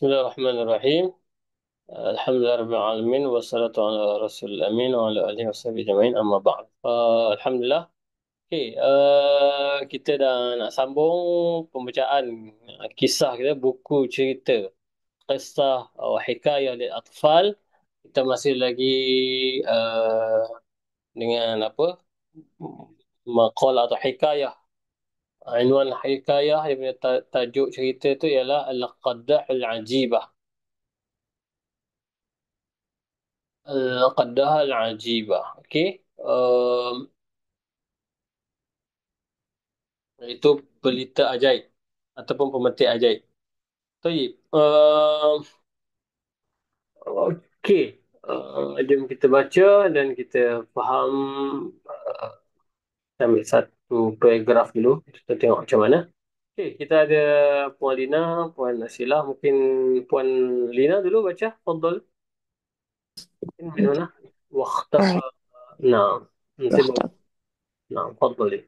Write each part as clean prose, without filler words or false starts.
Bismillahirrahmanirrahim. Alhamdulillahirrahmanirrahim. Wassalatu ala rasul amin wa ala alihi wa sahbihi ajma'in amma ba'd. Alhamdulillah. Okay, kita dah nak sambung pembacaan kisah kita, buku cerita. Kisah Hikayah lil Atfal. Kita masih lagi uh, dengan apa? Maqalah atau hikayah. Unwan hikayah yang punya tajuk cerita tu ialah Al-Qaddah Al-Ajibah. القدها العجيبة. Okey. Itu pelita ajaib ataupun pemetik ajaib. Baik. Okey. Jom kita baca dan kita faham. Kita ambil satu paragraf dulu. Kita tengok macam mana. Okey, kita ada Puan Lina, Puan Nasila. Mungkin Puan Lina dulu baca. Fadal. من هنا واختفى. آه، نعم. انت واختفى نعم، تفضلي.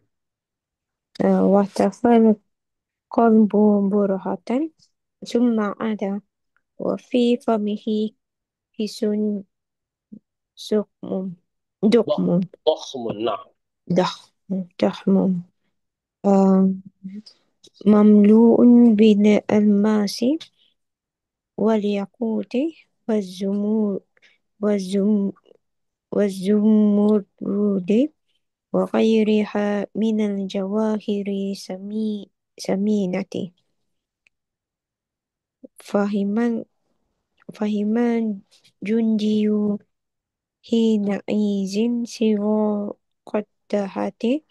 واختفى القلب برهة ثم عاد وفي فمه كيس سقم ضخم. دقم ضخم، نعم. ضخم مملوء بالألماس والياقوت والزمور والزم والزمرد وغيرها من الجواهر سمينة. فهم جندي حينئذ سوى قدحته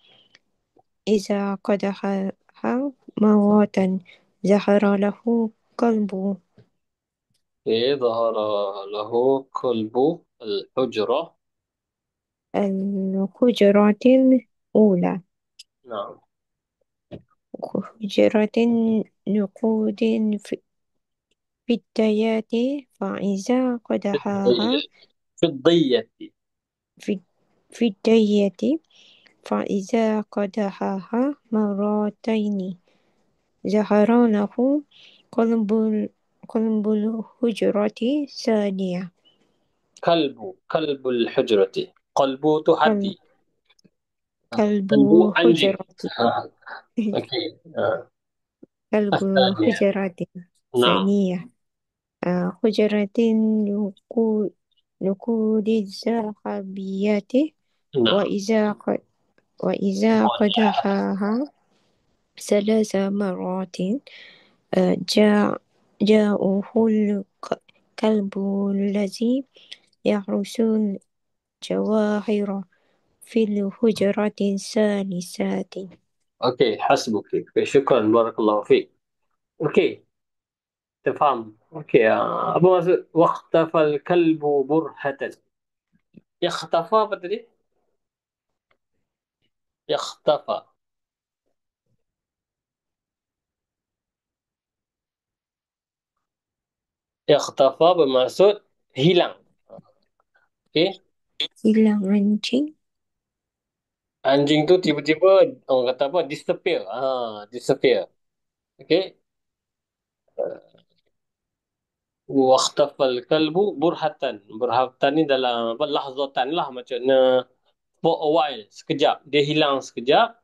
إذا قدحها مرة ظهر له قلب إيه، ظهر له كلب الحجرة. الحجرة الأولى نعم. حجرة نقود في الديات فإذا قدحها في الضية. في في الديات فإذا قدحها مرتين ظهر له قلب قلب الحجرة الثانية كلب الحجرة. قلب قلب تحدي. قلب قلب أنجي. حجرة أوكي. قلب الثانية. حجرة نعم. ثانية حجرة نقود الذهبية نعم. وإذا وإذا قدحها ثلاث مرات جاءه الكلب الذي يحرس الجواهر في الحجرة الثالثة. أوكي، حسبك. أوكي، شكرا، بارك الله فيك. أوكي، تفهم. أوكي. أبو مسعود، واختفى الكلب برهة. اختفى apa tadi? اختفى. اختفى bermaksud hilang. Okey. Hilang anjing. Anjing tu tiba-tiba orang kata apa? Disappear. Disappear. Okey. Waqtafal kalbu burhatan. Burhatan ni dalam apa? Lahzatan lah maksudnya, for a while, sekejap. Dia hilang sekejap.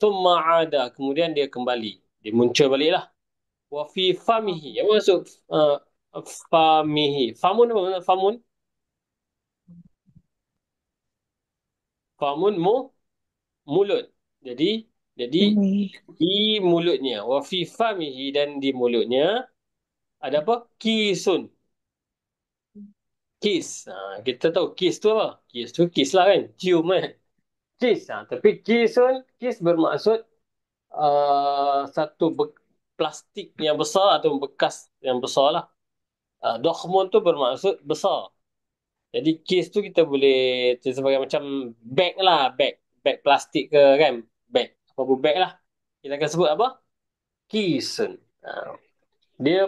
Thumma ada. Kemudian dia kembali. Dia muncul balik lah. Wa fi famihi. Apa maksud famihi? Famun apa maksud famun? Famun mulut. Jadi Hmm. di mulutnya. Wa fi famihi, dan di mulutnya ada apa? Kisun. Kiss. Kita tahu kiss tu apa? Kiss tu kiss lah kan. Cium kan. Kiss. Tapi kisun, kiss bermaksud satu plastik yang besar atau bekas yang besar lah. Dokhmun tu bermaksud besar. Jadi kiss tu kita boleh sebagai macam bag lah. Bag plastik ke kan. Bag. Apa pun bag lah. Kita akan sebut apa? Kisun. Dia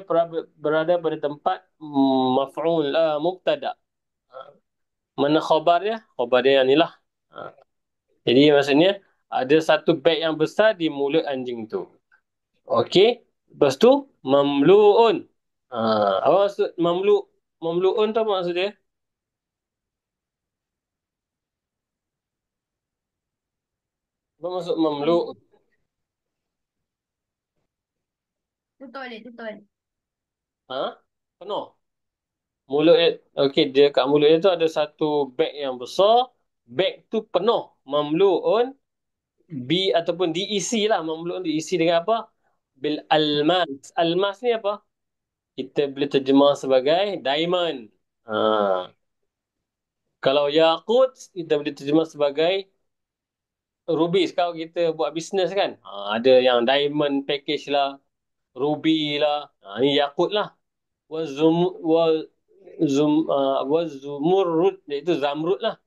berada pada tempat maf'ul mubtada. Mana khabar dia? Khabar dia yang ni lah. Jadi maksudnya ada satu beg yang besar di mulut anjing tu. Okey. Lepas tu mamluun. Apa maksud mamluk? Mamluun tu apa maksud dia? Apa maksud mamluk? Betul, betul. Ha? Penuh. Mulut dia, okey, dia kat mulut dia tu ada satu beg yang besar. Beg tu penuh. Mamluun ataupun diisi lah. Mamluun diisi dengan apa? Bil almas. Almas ni apa? Kita boleh terjemah sebagai diamond. Ha. Kalau yakut, kita boleh terjemah sebagai ruby. Kalau kita buat bisnes kan, ada yang diamond package lah, ruby lah, ni yakut lah. Wazum, wazumurrud, iaitu zamrud lah.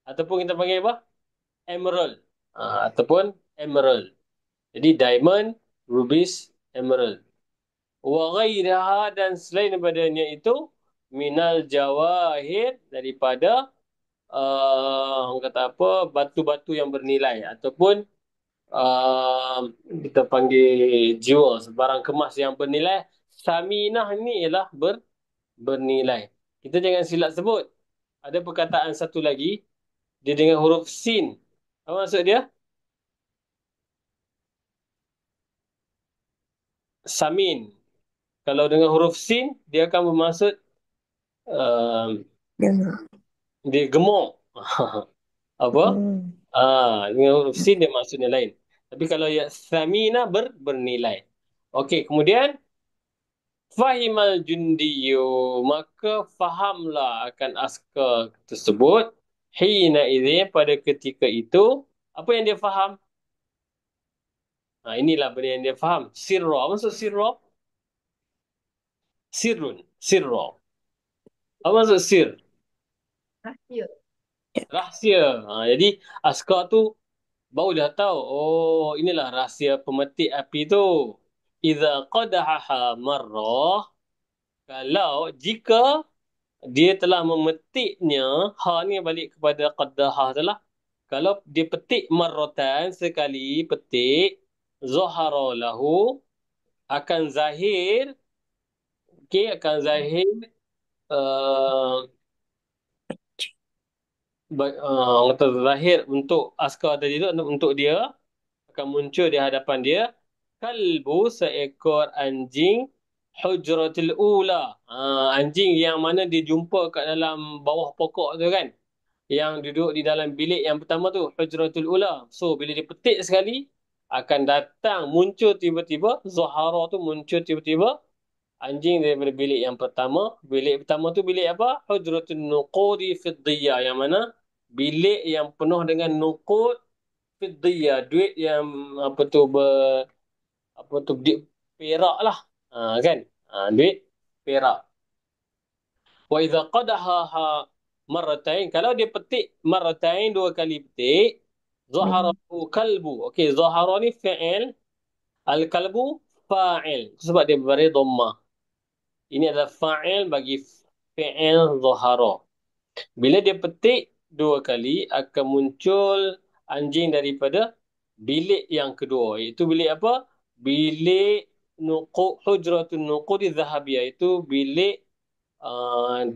Ataupun kita panggil apa? Emerald. Ataupun emerald. Jadi diamond, rubies, emerald. Wa ghairaha, dan selain daripadanya itu, minal jawahir, daripada orang kata apa, batu-batu yang bernilai, ataupun uh, kita panggil jewels, barang kemas yang bernilai. Saminah ni ialah bernilai. Kita jangan silap sebut. Ada perkataan satu lagi, dia dengan huruf sin. Apa maksud dia? Samin. Kalau dengan huruf sin, dia akan bermaksud uh, Dengar. dia gemuk. Apa? Hmm. Dengan huruf sin dia maksudnya lain. Tapi kalau ya samina bernilai. Okey, kemudian fahimal jundiyu, maka fahamlah akan askar tersebut. Hina idzin, pada ketika itu, apa yang dia faham? Inilah benda yang dia faham. Sirra. Maksud sirra? Sirrun. Sirra. Apa maksud sir? Rahsia. Rahsia. Jadi askar tu baru dah tahu. Oh, inilah rahsia pemetik api tu. Iza qadahaha marrah, kalau jika dia telah memetiknya, ha ni balik kepada qaddaha tu lah. Kalau dia petik marratan, sekali petik, zahara lahu, akan zahir, okey, akan zahir, uh, orang kata zahir untuk askar tadi tu, untuk dia akan muncul di hadapan dia kalbu, seekor anjing, hujratul ula. Anjing yang mana dia jumpa kat dalam bawah pokok tu kan, yang duduk di dalam bilik yang pertama tu, hujratul ula. So bila dia petik sekali, akan datang muncul tiba-tiba, Zahara tu muncul tiba-tiba, anjing daripada bilik yang pertama. Bilik pertama tu bilik apa? Hujratul nuqudi fiddiyah, yang mana bilik yang penuh dengan nuqud fiddiyah, duit yang apa tu apa tu, duit perak lah. Kan? Duit perak. Wa idza qadaha marratain, kalau dia petik marratain, dua kali petik, Hmm. zaharahu kalbu. Okey, zahara ni fa'il, al kalbu fa'il. Sebab dia beri dhammah. Ini adalah fa'il bagi fi'il zahara. Bila dia petik dua kali, akan muncul anjing daripada bilik yang kedua. Itu bilik apa? Bilik hujratun nuqudi zahabiyah. Itu bilik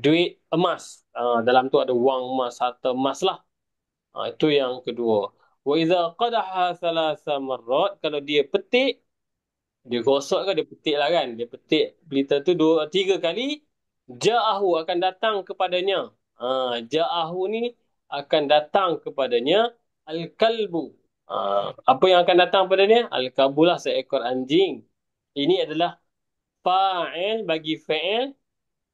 duit emas. Dalam tu ada wang emas, harta emas lah. Itu yang kedua. Wa idza qadaha thalatha marrat, kalau dia petik, dia gosok ke dia petik lah kan. Dia petik pelita tu dua, tiga kali. Ja'ahu, akan datang kepadanya. Ja'ahu ni akan datang kepadanya. Al-kalbu. Apa yang akan datang kepadanya? Al-kalbu lah, seekor anjing. Ini adalah fa'il bagi fa'il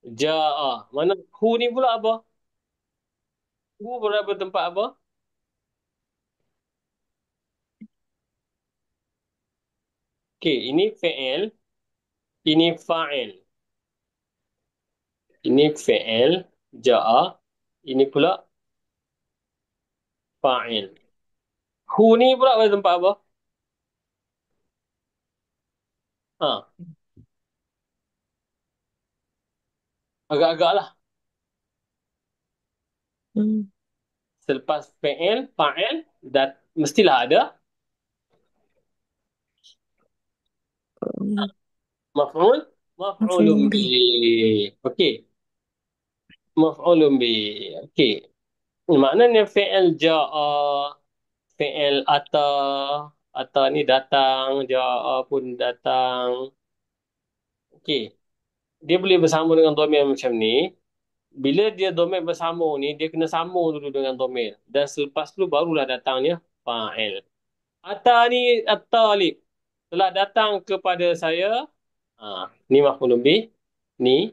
ja'a. Mana hu ni pula apa? Hu berada tempat apa? Okey, ini fa'il. Ini fa'il. Ini fa'il ja'a. Ini pula fa'il. Hu ni pula pada tempat apa? Ha, agak-agak lah. Hmm. Selepas fa'il, fa'il, dan mestilah ada Hmm. maf'ul. Maf'ulun Maf'ulun bih. bih. Okey. Maf'ulun bih. Okey. Maknanya fi'il ja'a, fi'il ata, ata ni datang, ja'a pun datang. Okey. Dia boleh bersama dengan domir macam ni. Bila dia domir bersambung ni, dia kena sambung dulu dengan domir. Dan selepas tu barulah datangnya fa'il. Ata ni at-talib. Telah datang kepada saya. Ni maf'ulun bih. Ni.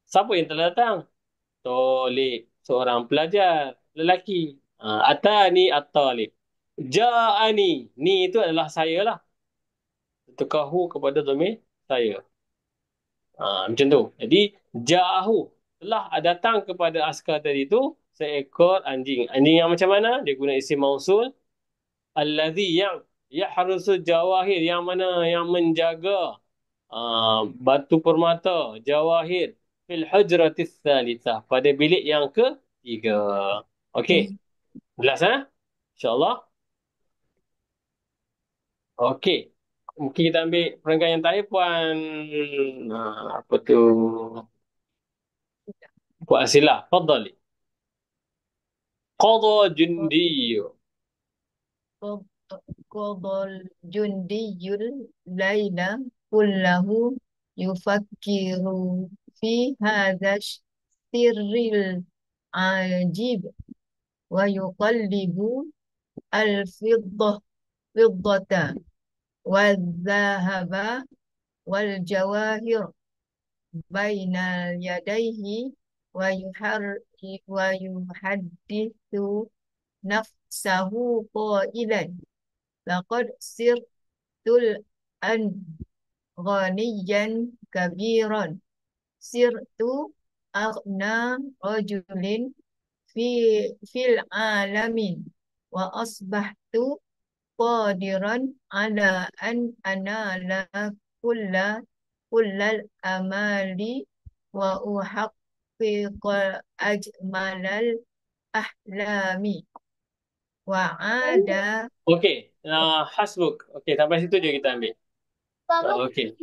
Siapa yang telah datang? Talib. Seorang pelajar. Lelaki. Ata ni at-talib. Ja'ani. Ni itu adalah saya lah. Tekahu kepada domir saya. Macam tu. Jadi, ja'ahu. Telah datang kepada askar tadi tu seekor anjing. Anjing yang macam mana? Dia guna isim mausul. Allazi yang yahrusu jawahir. Yang mana yang menjaga batu permata. Jawahir. Fil hujratis thalithah. Pada bilik yang ketiga. Okey. Okey. Jelas, ha? InsyaAllah. Okey. Mungkin kita ambil perenggan yang terakhir, Puan. Apa tu? Puan Asilah. Fadali. Qadha jundi. قضى الجندي الليل كله يفكر في هذا السر العجيب ويقلب الفضة والذهب والجواهر بين يديه ويحدث نفسه قائلا لقد صرت الآن غنيا كبيرا صرت أغنى رجل في العالم وأصبحت قادرا على أن أنال كل الأمال وأحقق أجمل الأحلام وعاد. Okey. Hasbuk. Okey, sampai situ je kita ambil. Okey.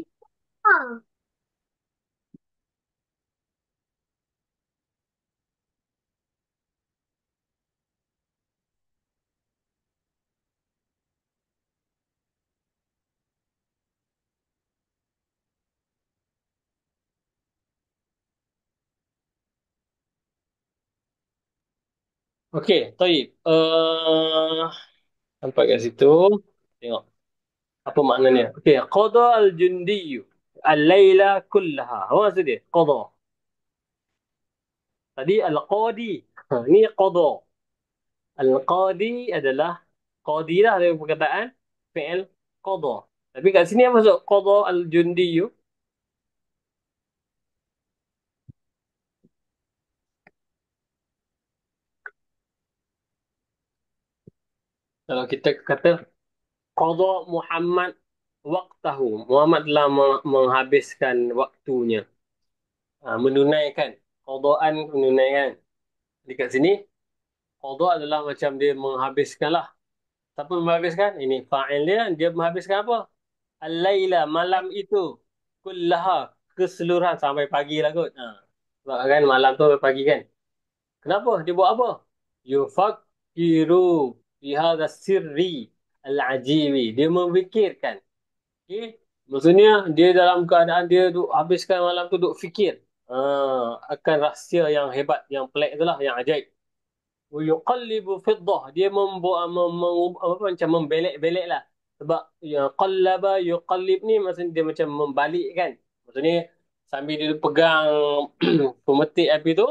Okey, Taib. Sampai kat situ. Tengok. Apa maknanya? Okey, qada al-jundiyu al-laila kullaha. Apa maksud dia? Qada. Tadi al-qadi. Ni qada. Al-qadi adalah qadi lah dari perkataan fi'il qada. Tapi kat sini apa maksud qada al-jundiyu? Kalau kita kata qada Muhammad waqtahu. Muhammad telah menghabiskan waktunya. Menunaikan. Qadaan menunaikan. Di kat sini qada adalah macam dia menghabiskan lah. Siapa menghabiskan? Ini fa'il dia. Dia menghabiskan apa? Al-laila, malam itu. Kullaha, keseluruhan sampai pagi lah kot. Sebab kan malam tu sampai pagi kan. Kenapa? Dia buat apa? Yufakiru bihadha sirri al-ajibi. Dia memikirkan. Okay? Maksudnya dia dalam keadaan dia duk habiskan malam tu duk fikir. Akan rahsia yang hebat, yang pelik tu lah, yang ajaib. Yuqallibu fiddah. Dia membuat apa, macam membelek-belek lah. Sebab ya, qallaba yuqallib ni maksudnya dia macam membalik kan. Maksudnya sambil dia pegang pemetik api tu,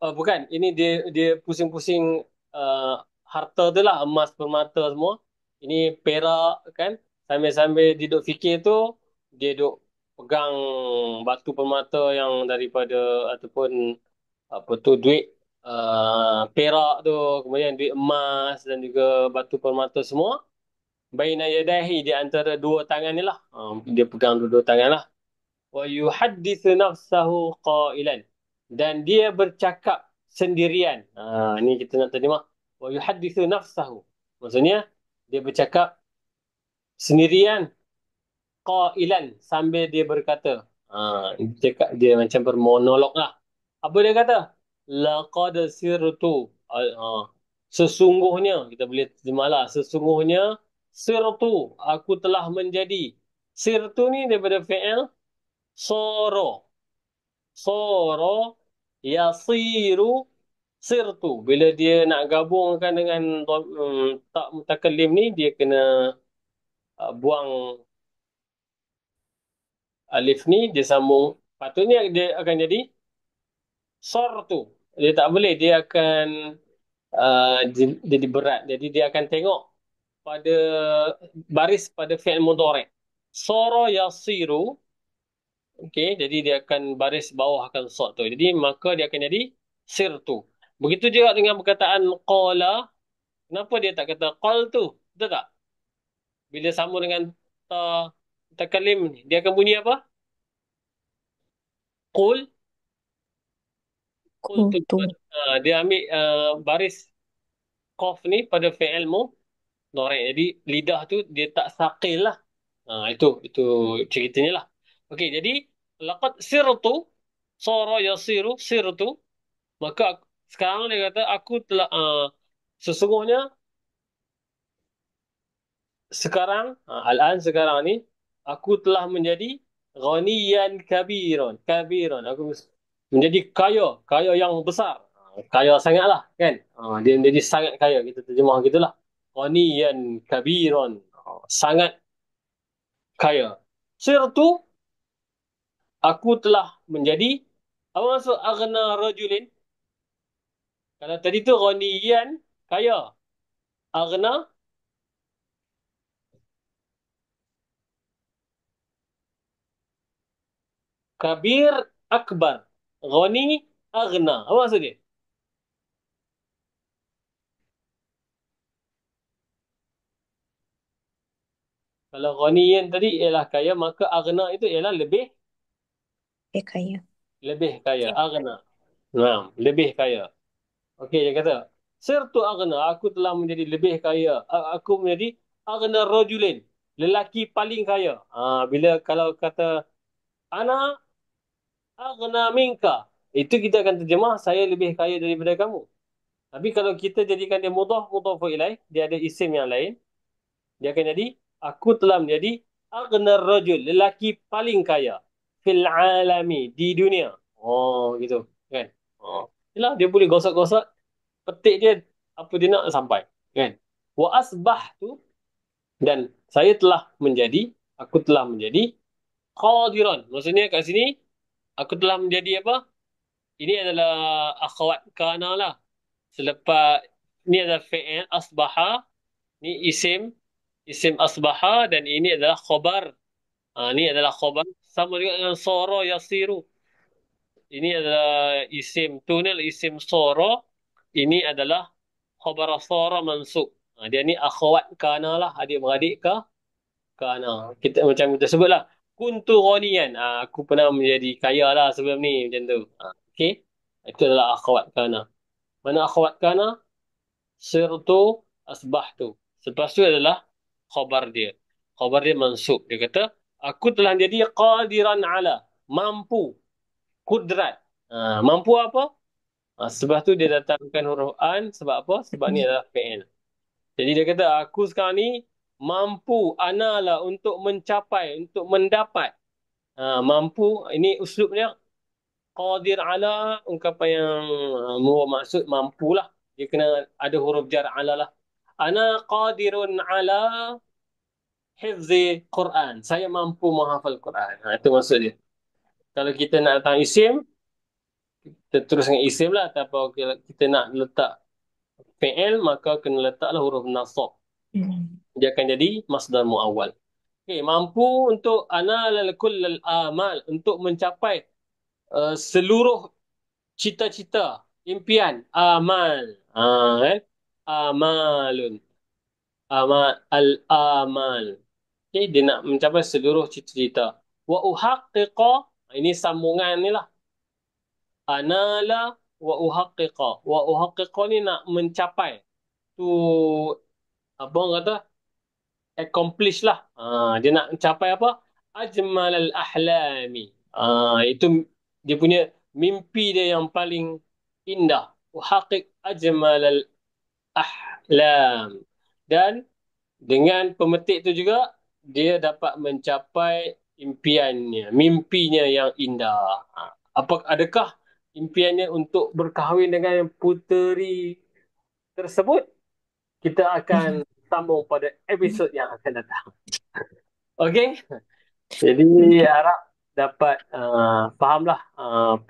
bukan, ini dia dia pusing-pusing uh, harta tu lah, emas permata semua. Ini perak kan. Sambil-sambil dia duk fikir tu, dia duk pegang batu permata yang daripada ataupun apa tu duit perak tu, kemudian duit emas dan juga batu permata semua. Baina yadahi, di antara dua tangan ni lah. Dia pegang dua-dua tangan lah. Wa yuhaddithu nafsahu qailan, dan dia bercakap sendirian. Ni kita nak terjemah. Wa yuhaddithu nafsahu, maksudnya dia bercakap sendirian. qailan sambil dia berkata. Dia macam bermonolog lah. Apa dia kata? Laqad sirtu. Sesungguhnya, kita boleh terjemah lah. Sesungguhnya sirtu, aku telah menjadi. Sirtu ni daripada fi'il soro. Soro yasiru sirtu. Bila dia nak gabungkan dengan tak mutakallim ni, dia kena buang alif ni, dia sambung. Patutnya dia akan jadi sortu. Dia tak boleh, dia akan jadi berat. Jadi dia akan tengok pada baris pada fi'il mudhari'. Sara yasiru. Okey, jadi dia akan baris bawah akan sod tu. Jadi maka dia akan jadi sirtu. Begitu juga dengan perkataan qala. Kenapa dia tak kata qaltu? Betul tak? Bila sama dengan ta takalim ni, dia akan bunyi apa? Qul, qultu. Kutu. Dia ambil baris qaf ni pada fi'il mudhari'. Jadi lidah tu dia tak saqil lah. Itu ceritanya lah. Okey, jadi laqad sirtu sara yasiru sirtu, maka sekarang dia kata aku telah sesungguhnya sekarang al-an sekarang ni aku telah menjadi ghaniyan kabiran aku menjadi kaya kaya yang besar. Kaya sangatlah kan. Dia menjadi sangat kaya, kita terjemah gitulah. Ghaniyan kabiran. Sangat kaya. Sirtu, aku telah menjadi, apa maksud aghna rajulin? Kalau tadi tu ghaniyan kaya, aghna kabir akbar, ghani aghna. Apa maksud dia? Kalau ghaniyan tadi ialah kaya, maka aghna itu ialah lebih Dia kaya. lebih kaya. Okay. Aghna. Nah, lebih kaya. Okey, dia kata, sirtu aghna, aku telah menjadi lebih kaya. Aku menjadi aghna rajulin, lelaki paling kaya. Bila kalau kata ana aghna minka, itu kita akan terjemah saya lebih kaya daripada kamu. Tapi kalau kita jadikan dia mudhaf ilaih, dia ada isim yang lain, dia akan jadi aku telah menjadi aghna rajul, lelaki paling kaya fil alami, di dunia. Oh, gitu kan. Yalah, dia boleh gosok-gosok, petik dia apa dia nak sampai kan. Wa asbahtu, dan saya telah menjadi, aku telah menjadi qadiran. Maksudnya kat sini aku telah menjadi apa? Ini adalah akhwat kana lah. Selepas ini adalah fi'il asbaha, ini isim asbaha, dan ini adalah khabar. Ini adalah khabar sama juga dengan soro yasiru. Ini adalah isim tunil, isim soro. Ini adalah khabar soro mansub. Dia ni akhwat kana lah, adik-beradik ke kana. Kita macam kita sebutlah kuntu ghaniyan. Aku pernah menjadi kaya lah sebelum ni, macam tu. Okey. Itu adalah akhwat kana. Mana akhwat kana? Sirtu asbahtu. Selepas tu adalah khabar dia. Khabar dia mansub. Dia kata, aku telah jadi qadiran ala. Mampu. Kudrat. Mampu apa? Sebab tu dia datangkan huruf an. Sebab apa? Sebab ni adalah fi'il. Jadi dia kata, aku sekarang ni mampu analah untuk mencapai, untuk mendapat. Mampu, ini uslubnya qadir ala, ungkapan yang maksud mampulah. Dia kena ada huruf jar ala lah. Ana qadirun ala hifzi Quran. Saya mampu menghafal Quran. Itu maksud dia. Kalau kita nak datang isim, kita terus dengan isim lah. Tapi kalau kita nak letak fi'il, maka kena letaklah huruf nasab. Hmm. Dia akan jadi masdar muawwal. Okay, mampu untuk ana kullal amal, untuk mencapai seluruh cita-cita, impian, amal. Kan? Amalun. Al-amal. Okay, dia nak mencapai seluruh cita-cita. Wa uhaqqiqa, ini sambungan ni lah. Anala wa uhaqqiqa. Wa uhaqqiqa ni nak mencapai. Tu, apa orang kata? Accomplish lah. Dia nak mencapai apa? ajmalal ahlami. Itu dia punya mimpi dia yang paling indah. Uhaqiq ajmalal ahlam. Dan dengan pemetik itu juga dia dapat mencapai impiannya, mimpinya yang indah. Adakah impiannya untuk berkahwin dengan puteri tersebut? Kita akan sambung pada episod yang akan datang. Okey? Jadi Okey. harap dapat fahamlah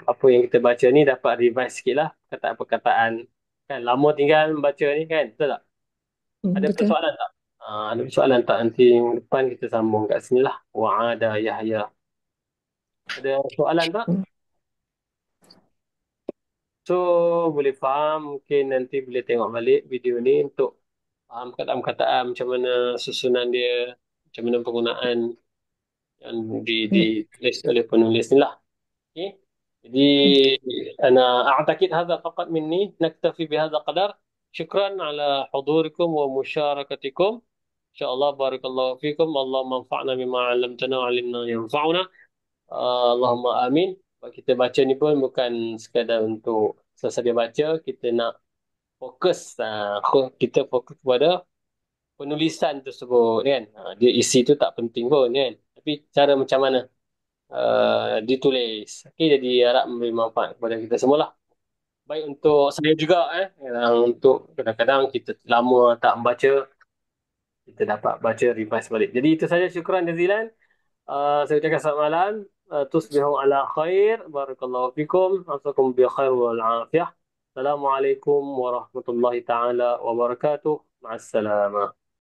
apa yang kita baca ni, dapat revise sikit lah perkataan-perkataan. Kan lama tinggal membaca ni kan, betul tak? Ada Betul. persoalan tak? Ada persoalan tak? Nanti minggu depan kita sambung kat sini lah. Wa'ada Yahya. Ada soalan tak? Hmm. So, boleh faham. Mungkin nanti boleh tengok balik video ni untuk faham perkataan-perkataan macam mana susunan dia, macam mana penggunaan yang ditulis oleh penulis ni lah. Okay. Jadi, أنا أعتقد هذا فقط مني نكتفي بهذا القدر. شكرا على حضوركم ومشاركتكم. إن شاء الله بارك الله فيكم. اللهم انفعنا بما علمتنا وعلمنا ينفعنا. اللهم آمين. Kita baca ni pun bukan sekadar untuk selesai dia baca, kita nak fokus, kita fokus kepada penulisan tersebut kan. Dia isi tu tak penting pun kan. Tapi cara macam mana ditulis. Okay, jadi harap memberi manfaat kepada kita semua lah. Baik untuk saya juga yang untuk kadang-kadang kita lama tak membaca, kita dapat baca revise balik. Jadi itu saja, syukran jazilan. Saya ucapkan selamat malam. Tusbihu ala khair. Barakallahu fikum. Asakum bi khair wal afiyah. Assalamualaikum warahmatullahi taala wabarakatuh. Ma'assalamah.